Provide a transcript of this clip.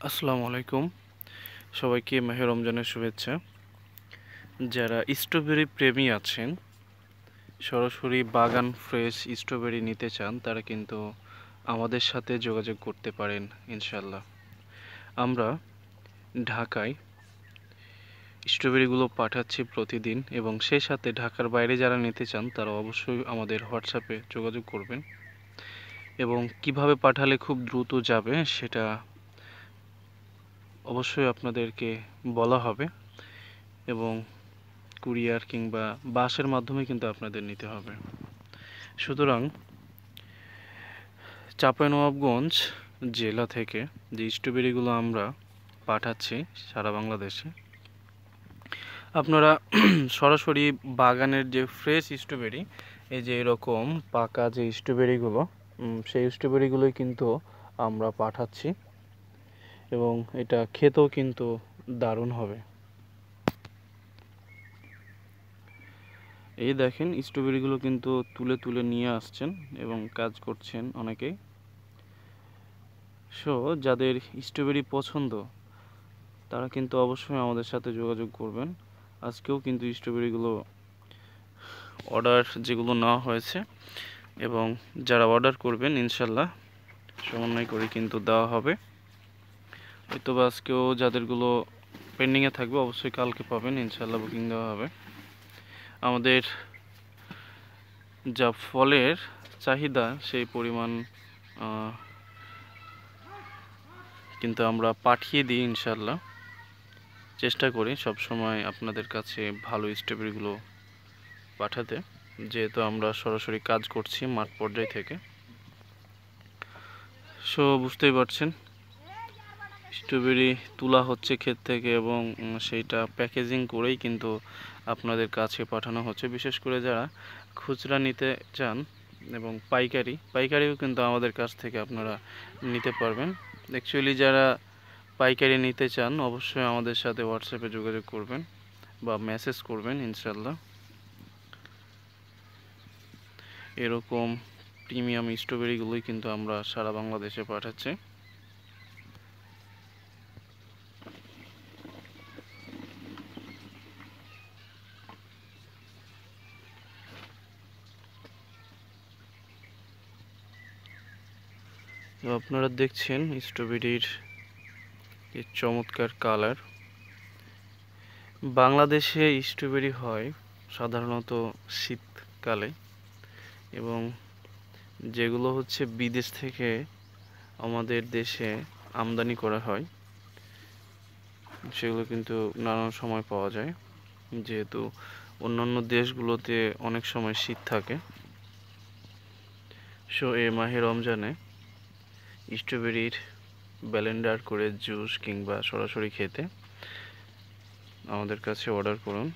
আসসালামু আলাইকুম। সবাইকে মাহে রমজানের শুভেচ্ছা। যারা স্ট্রবেরি প্রেমী আছেন, সরাসরি বাগান ফ্রেশ স্ট্রবেরি নিতে চান, তারা কিন্তু আমাদের সাথে যোগাযোগ করতে পারেন ইনশাল্লাহ। আমরা ঢাকায় স্ট্রবেরিগুলো পাঠাচ্ছি প্রতিদিন, এবং সেই সাথে ঢাকার বাইরে যারা নিতে চান তারা অবশ্যই আমাদের হোয়াটসঅ্যাপে যোগাযোগ করবেন। এবং কিভাবে পাঠালে খুব দ্রুত যাবে সেটা অবশ্যই আপনাদেরকে বলা হবে, এবং কুরিয়ার কিংবা বাসের মাধ্যমে কিন্তু আপনাদের নিতে হবে। সুতরাং চাঁপাইনবাবগঞ্জ জেলা থেকে যে স্ট্রবেরিগুলো আমরা পাঠাচ্ছি সারা বাংলাদেশে, আপনারা সরাসরি বাগানের যে ফ্রেশ স্ট্রবেরি, এই যে এরকম পাকা যে স্ট্রবেরিগুলো, সেই স্ট্রবেরিগুলোই কিন্তু আমরা পাঠাচ্ছি, এবং এটা খেতেও কিন্তু দারুণ হবে। এই দেখেন, স্ট্রবেরিগুলো কিন্তু তুলে তুলে নিয়ে আসছেন এবং কাজ করছেন অনেকেই। সো যাদের স্ট্রবেরি পছন্দ তারা কিন্তু অবশ্যই আমাদের সাথে যোগাযোগ করবেন। আজকেও কিন্তু স্ট্রবেরিগুলো অর্ডার যেগুলো নেওয়া হয়েছে, এবং যারা অর্ডার করবেন ইনশাল্লাহ সমন্বয় করে কিন্তু দেওয়া হবে। হয়তো বা আজকেও যাদেরগুলো পেন্ডিংয়ে থাকবে অবশ্যই কালকে পাবেন ইনশাল্লাহ, বুকিং দেওয়া হবে। আমাদের যা ফলের চাহিদা সেই পরিমাণ কিন্তু আমরা পাঠিয়ে দিই ইনশাল্লাহ। চেষ্টা করি সব সময় আপনাদের কাছে ভালো স্ট্রবেরিগুলো পাঠাতে, যেহেতু আমরা সরাসরি কাজ করছি মাঠ পর্যায় থেকে। সো বুঝতেই পারছেন, স্ট্রবেরি তোলা হচ্ছে ক্ষেত থেকে, এবং সেইটা প্যাকেজিং করেই কিন্তু আপনাদের কাছে পাঠানো হচ্ছে। বিশেষ করে যারা খুচরা নিতে চান এবং পাইকারিও কিন্তু আমাদের কাছ থেকে আপনারা নিতে পারবেন। অ্যাকচুয়ালি যারা পাইকারি নিতে চান অবশ্যই আমাদের সাথে হোয়াটসঅ্যাপে যোগাযোগ করবেন বা মেসেজ করবেন ইনশাল্লাহ। এরকম প্রিমিয়াম স্ট্রবেরিগুলোই কিন্তু আমরা সারা বাংলাদেশে পাঠাচ্ছি। তো আপনারা দেখছেন স্ট্রবেরির এই চমৎকার কালার। বাংলাদেশে স্ট্রবেরি হয় সাধারণত শীতকালে, এবং যেগুলো হচ্ছে বিদেশ থেকে আমাদের দেশে আমদানি করা হয় সেগুলো কিন্তু নানান সময় পাওয়া যায়, যেহেতু অন্যান্য দেশগুলোতে অনেক সময় শীত থাকে। সো এই মাহে রমজানে স্ট্রবেরির ব্লেন্ডার করে জুস কিংবা সরাসরি খেতে আমাদের কাছে অর্ডার করুন।